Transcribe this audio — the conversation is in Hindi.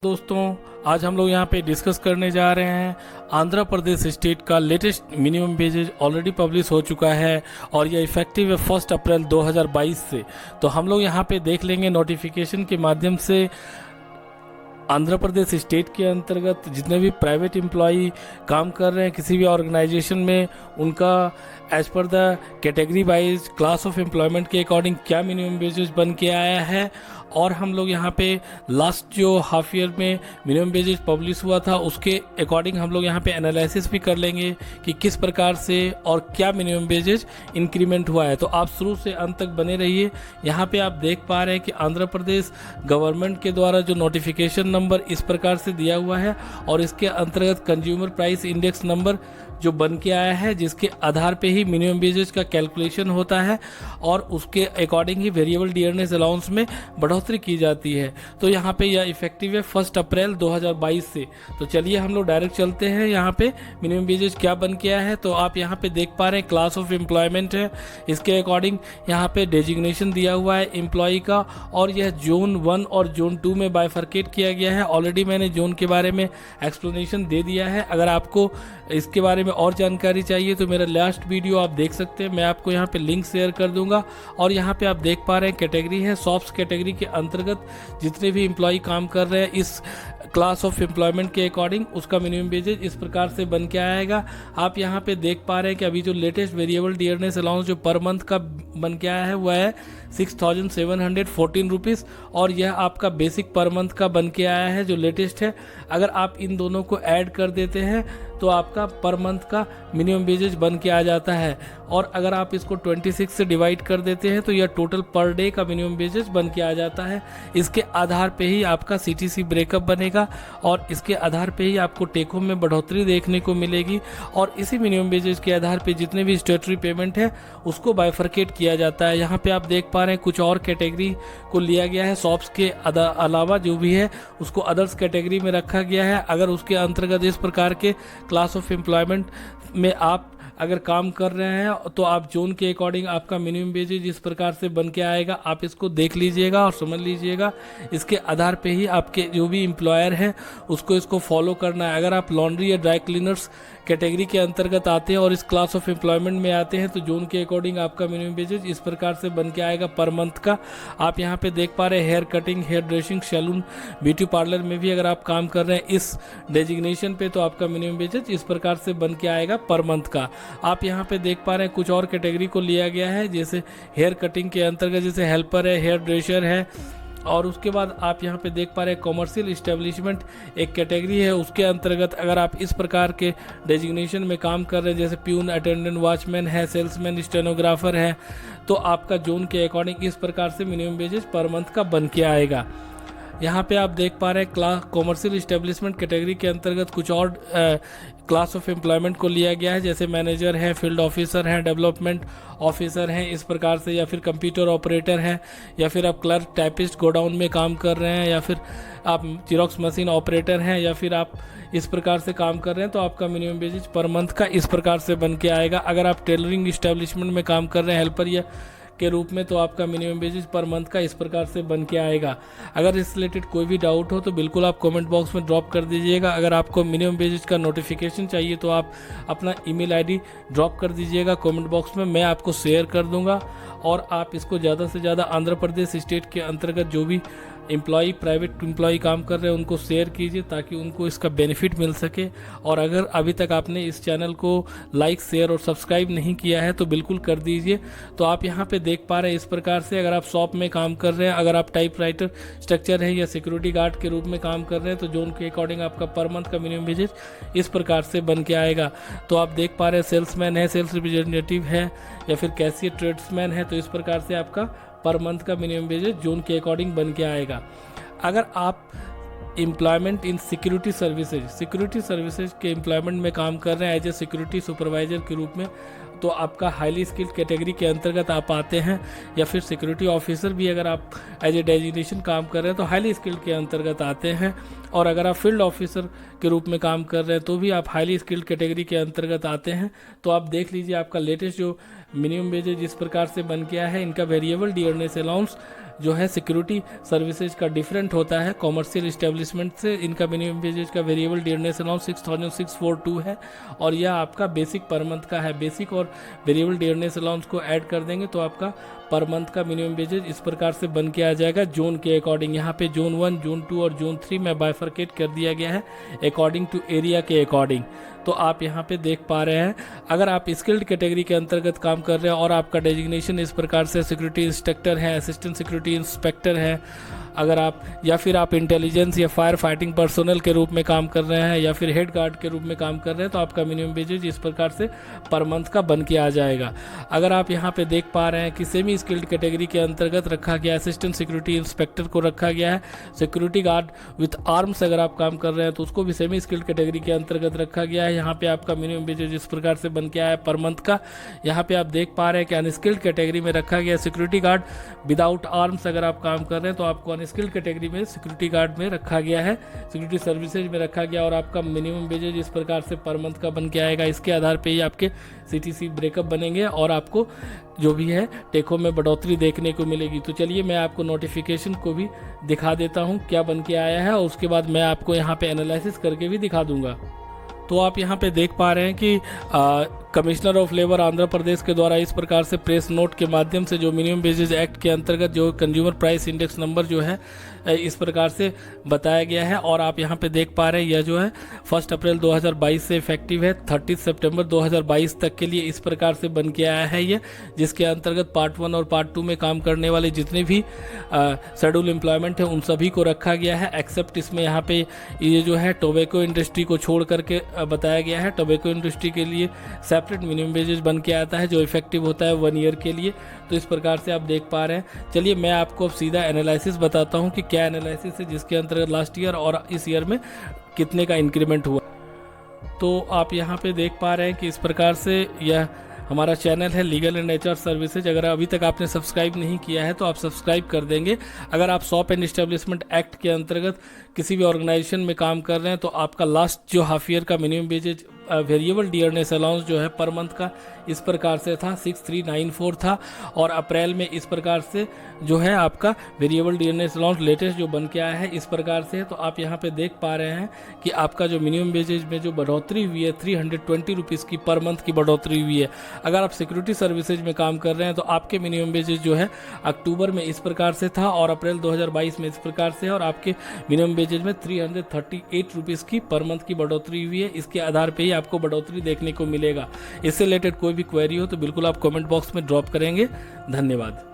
दोस्तों, आज हम लोग यहाँ पे डिस्कस करने जा रहे हैं आंध्र प्रदेश स्टेट का latest minimum wages already publish हो चुका है और यह इफेक्टिव है 1 अप्रैल 2022 से। तो हम लोग यहाँ पे देख लेंगे नोटिफिकेशन के माध्यम से आंध्र प्रदेश स्टेट के अंतर्गत जितने भी प्राइवेट एम्प्लॉई काम कर रहे हैं किसी भी ऑर्गेनाइजेशन में, उनका as per the category wise class of employment के अकॉर्डिंग क्या मिनिमम वेजेस बन के आया है। और हम लोग यहाँ पे लास्ट जो हाफ ईयर में मिनिमम वेजेस पब्लिश हुआ था उसके अकॉर्डिंग हम लोग यहाँ पे एनालिसिस भी कर लेंगे कि किस प्रकार से और क्या मिनिमम वेजेस इंक्रीमेंट हुआ है। तो आप शुरू से अंत तक बने रहिए। यहाँ पे आप देख पा रहे हैं कि आंध्र प्रदेश गवर्नमेंट के द्वारा जो नोटिफिकेशन नंबर इस प्रकार से दिया हुआ है और इसके अंतर्गत कंज्यूमर प्राइस इंडेक्स नंबर जो बन के आया है, जिसके आधार पे ही मिनिमम वेजेस का कैलकुलेशन होता है और उसके अकॉर्डिंग ही वेरिएबल डियरनेस अलाउंस में बढ़ोतरी की जाती है। तो यहाँ पे यह इफेक्टिव है 1 अप्रैल 2022 से। तो चलिए हम लोग डायरेक्ट चलते हैं यहाँ पे मिनिमम वेजेस क्या बन के आया है। तो आप यहाँ पे देख पा रहे हैं क्लास ऑफ एम्प्लॉयमेंट है, इसके अकॉर्डिंग यहाँ पे डेजिग्नेशन दिया हुआ है एम्प्लॉय का और यह जोन 1 और जोन 2 में बाइफरकेट किया गया है। ऑलरेडी मैंने जोन के बारे में एक्सप्लेनेशन दे दिया है। अगर आपको इसके बारे में और जानकारी चाहिए तो मेरा लास्ट वीडियो आप देख सकते हैं, मैं आपको यहाँ पे लिंक शेयर कर दूंगा। और यहाँ पे आप देख पा रहे हैं कैटेगरी है, सॉफ्ट कैटेगरी के अंतर्गत जितने भी एम्प्लॉय काम कर रहे हैं इस क्लास ऑफ एम्प्लॉयमेंट के अकॉर्डिंग उसका मिनिमम वेजेज इस प्रकार से बन के आएगा। आप यहाँ पे देख पा रहे हैं कि अभी जो लेटेस्ट वेरिएबल डियरनेस अलाउंस जो पर मंथ का बन के आया है वह है 6,714 रुपीज़ और यह आपका बेसिक पर मंथ का बन के आया है जो लेटेस्ट है। अगर आप इन दोनों को ऐड कर देते हैं तो आपका पर मंथ का मिनिमम वेजेज बन के आ जाता है और अगर आप इसको 26 से डिवाइड कर देते हैं तो यह टोटल पर डे का मिनिमम वेजेज बन के आ जाता है। इसके आधार पे ही आपका सीटीसी ब्रेकअप बनेगा और इसके आधार पे ही आपको टेक होम में बढ़ोतरी देखने को मिलेगी और इसी मिनिमम वेजेज के आधार पे जितने भी स्टेटरी पेमेंट है उसको बाइफरकेट किया जाता है। यहाँ पे आप देख पा रहे हैं कुछ और कैटेगरी को लिया गया है, शॉप्स के अलावा जो भी है उसको अदर्स कैटेगरी में रखा गया है। अगर उसके अंतर्गत इस प्रकार के क्लास ऑफ एम्प्लॉयमेंट में आप अगर काम कर रहे हैं तो आप जोन के अकॉर्डिंग आपका मिनिमम वेजेज इस प्रकार से बन के आएगा। आप इसको देख लीजिएगा और समझ लीजिएगा, इसके आधार पे ही आपके जो भी एम्प्लॉयर है उसको इसको फॉलो करना है। अगर आप लॉन्ड्री या ड्राई क्लीनर्स कैटेगरी के अंतर्गत आते हैं और इस क्लास ऑफ एम्प्लॉयमेंट में आते हैं तो जोन के अकॉर्डिंग आपका मिनिमम वेजेज इस प्रकार से बन के आएगा पर मंथ का। आप यहाँ पे देख पा रहे हैं hair cutting, hair dressing, salon, beauty parlour में भी अगर आप काम कर रहे हैं इस डेजिग्नेशन पे तो आपका मिनिमम वेजेज इस प्रकार से बन के आएगा पर मंथ का। आप यहाँ पे देख पा रहे हैं कुछ और कैटेगरी को लिया गया है, जैसे हेयर कटिंग के अंतर्गत जैसे हेल्पर है, हेयर ड्रेसर है और उसके बाद आप यहाँ पे देख पा रहे हैं कॉमर्शियल इस्टेब्लिशमेंट एक कैटेगरी है, उसके अंतर्गत अगर आप इस प्रकार के डेजिग्नेशन में काम कर रहे हैं जैसे प्यून, अटेंडेंट, वॉचमैन है, सेल्समैन, स्टेनोग्राफर है तो आपका जोन के अकॉर्डिंग इस प्रकार से मिनिमम वेजेज पर मंथ का बन के आएगा। यहाँ पे आप देख पा रहे हैं कॉमर्शियल इस्टेब्लिशमेंट कैटेगरी के अंतर्गत कुछ और क्लास ऑफ एम्प्लॉयमेंट को लिया गया है, जैसे मैनेजर है, फील्ड ऑफिसर हैं, डेवलपमेंट ऑफिसर हैं इस प्रकार से, या फिर कंप्यूटर ऑपरेटर हैं, या फिर आप क्लर्क, टाइपिस्ट, गोडाउन में काम कर रहे हैं, या फिर आप जेरोक्स मशीन ऑपरेटर हैं, या फिर आप इस प्रकार से काम कर रहे हैं तो आपका मिनिमम वेजेज पर मंथ का इस प्रकार से बन के आएगा। अगर आप टेलरिंग इस्टेब्लिशमेंट में काम कर रहे हैं हेल्पर या के रूप में तो आपका मिनिमम वेजेज पर मंथ का इस प्रकार से बन के आएगा। अगर इस रिलेटेड कोई भी डाउट हो तो बिल्कुल आप कमेंट बॉक्स में ड्रॉप कर दीजिएगा। अगर आपको मिनिमम वेजेज का नोटिफिकेशन चाहिए तो आप अपना ईमेल आईडी ड्रॉप कर दीजिएगा कमेंट बॉक्स में, मैं आपको शेयर कर दूंगा और आप इसको ज़्यादा से ज़्यादा आंध्र प्रदेश स्टेट के अंतर्गत जो भी एम्प्लॉई, प्राइवेट एम्प्लॉई काम कर रहे हैं उनको शेयर कीजिए ताकि उनको इसका बेनिफिट मिल सके। और अगर अभी तक आपने इस चैनल को लाइक, शेयर और सब्सक्राइब नहीं किया है तो बिल्कुल कर दीजिए। तो आप यहाँ पे देख पा रहे हैं इस प्रकार से अगर आप शॉप में काम कर रहे हैं, अगर आप टाइप राइटर स्ट्रक्चर है या सिक्योरिटी गार्ड के रूप में काम कर रहे हैं तो जोन के अकॉर्डिंग आपका पर मंथ का मिनिमम वेजेज इस प्रकार से बन के आएगा। तो आप देख पा रहे हैं सेल्समैन है, सेल्स रिप्रेजेंटेटिव है या फिर कैशियर, ट्रेड्समैन है तो इस प्रकार से आपका पर मंथ का मिनिमम वेजेज जोन के अकॉर्डिंग बन के आएगा। अगर आप एम्प्लॉयमेंट इन सिक्योरिटी सर्विसेज के एम्प्लॉयमेंट में काम कर रहे हैं एज ए सिक्योरिटी सुपरवाइजर के रूप में तो आपका हाईली स्किल्ड कैटेगरी के अंतर्गत आप आते हैं, या फिर सिक्योरिटी ऑफिसर भी अगर आप एज ए डेजिग्नेशन काम कर रहे हैं तो हाईली स्किल्ड के अंतर्गत आते हैं। और अगर आप फील्ड ऑफिसर के रूप में काम कर रहे हैं तो भी आप हाईली स्किल्ड कैटेगरी के अंतर्गत आते हैं। तो आप देख लीजिए आपका लेटेस्ट जो मिनिमम वेजेज इस प्रकार से बन गया है। इनका वेरिएबल डियरनेस अलाउंस जो है सिक्योरिटी सर्विसेज का डिफरेंट होता है कॉमर्शियल इस्टेब्लिशमेंट से। इनका मिनिमम वेजेज का वेरिएबल डियरनेस अलाउंस 6,642 है और यह आपका बेसिक पर मंथ का है। बेसिक और वेरिएबल डियरनेस अलाउंस को ऐड कर देंगे तो आपका पर मंथ का मिनिमम वेजेज इस प्रकार से बन के आ जाएगा जोन के अकॉर्डिंग। यहाँ पे जोन 1, जोन 2 और जोन 3 में बाइफरकेट कर दिया गया है अकॉर्डिंग टू एरिया के अकॉर्डिंग। तो आप यहाँ पे देख पा रहे हैं, अगर आप स्किल्ड कैटेगरी के अंतर्गत काम कर रहे हैं और आपका डेजिग्नेशन इस प्रकार से सिक्योरिटी इंस्ट्रक्टर है, असिस्टेंट सिक्योरिटी इंस्पेक्टर है, अगर आप या फिर आप इंटेलिजेंस या फायर फाइटिंग पर्सोनल के रूप में काम कर रहे हैं या फिर हेड गार्ड के रूप में काम कर रहे हैं तो आपका मिनिमम वेजेज इस प्रकार से पर मंथ का बन के आ जाएगा। अगर आप यहाँ पे देख पा रहे हैं कि सेमी स्किल्ड कैटेगरी के अंतर्गत रखा गया असिस्टेंट सिक्योरिटी इंस्पेक्टर को रखा गया है, सिक्योरिटी गार्ड विथ आर्म्स अगर आप काम कर रहे हैं तो उसको भी सेमी स्किल्ड कैटेगरी के अंतर्गत रखा गया है। यहाँ पे आपका मिनिमम वेजेज इस प्रकार से बन के आया है पर मंथ का। यहाँ पे आप देख पा रहे हैं कि अनस्किल्ड कैटेगरी में रखा गया सिक्योरिटी गार्ड विदाउट आर्म्स अगर आप काम कर रहे हैं तो आपको अनस्किल्ड कैटेगरी में सिक्योरिटी गार्ड में रखा गया है, सिक्योरिटी सर्विसेज में रखा गया और आपका मिनिमम वेजेज इस प्रकार से पर मंथ का बन के आएगा। इसके आधार पे ही आपके सीटीसी ब्रेकअप बनेंगे और आपको जो भी है टेको में बढ़ोतरी देखने को मिलेगी। तो चलिए मैं आपको नोटिफिकेशन को भी दिखा देता हूँ क्या बन के आया है और उसके बाद मैं आपको यहाँ पे एनालिसिस करके भी दिखा दूंगा। तो आप यहाँ पे देख पा रहे हैं कि commissioner of labour Andhra Pradesh के द्वारा इस प्रकार से प्रेस नोट के माध्यम से जो मिनिमम वेजेज एक्ट के अंतर्गत जो कंज्यूमर प्राइस इंडेक्स नंबर जो है इस प्रकार से बताया गया है और आप यहाँ पे देख पा रहे हैं यह जो है 1 अप्रैल 2022 से इफेक्टिव है 30 सितंबर 2022 तक के लिए इस प्रकार से बन के आया है ये, जिसके अंतर्गत पार्ट 1 और पार्ट 2 में काम करने वाले जितने भी शेड्यूल एम्प्लॉयमेंट है उन सभी को रखा गया है एक्सेप्ट इसमें यहाँ पे ये जो है टोबैको इंडस्ट्री को छोड़ करके बताया गया है। टोबैको इंडस्ट्री के लिए सेपरेट मिनिमम वेजेज बन के आता है जो इफेक्टिव होता है 1 ईयर के लिए। तो इस प्रकार से आप देख पा रहे हैं। चलिए मैं आपको अब सीधा एनालिसिस बताता हूं कि क्या एनालिसिस है जिसके अंतर्गत लास्ट ईयर और इस ईयर में कितने का इंक्रीमेंट हुआ। तो आप यहां पे देख पा रहे हैं कि इस प्रकार से यह हमारा चैनल है लीगल एंड एचआर सर्विसेज। अगर अभी तक आपने सब्सक्राइब नहीं किया है तो आप सब्सक्राइब कर देंगे। अगर आप शॉप एंड एस्टेब्लिशमेंट एक्ट के अंतर्गत किसी भी ऑर्गेनाइजेशन में काम कर रहे हैं तो आपका लास्ट जो हाफ ईयर का minimum wages variable dearness allowance जो है पर मंथ का इस प्रकार से था 6394 था और अप्रैल में इस प्रकार से जो है आपका वेरिएबल डियरनेस अलाउंस लेटेस्ट जो बन के आया है इस प्रकार से। तो आप यहाँ पे देख पा रहे हैं कि आपका जो मिनिमम वेजेज में जो बढ़ोतरी हुई है 320 रुपीज़ की पर मंथ की बढ़ोतरी हुई है। अगर आप सिक्योरिटी सर्विसेज में काम कर रहे हैं तो आपके मिनिमम वेजेज जो है अक्टूबर में इस प्रकार से था और अप्रैल 2022 में इस प्रकार से है और आपके मिनिमम वेजेज में 338 रुपीज़ की पर मंथ की बढ़ोतरी हुई है। इसके आधार पर ही आपको बढ़ोतरी देखने को मिलेगा। इससे रिलेटेड कोई भी क्वेरी हो तो बिल्कुल आप कमेंट बॉक्स में ड्रॉप करेंगे। धन्यवाद।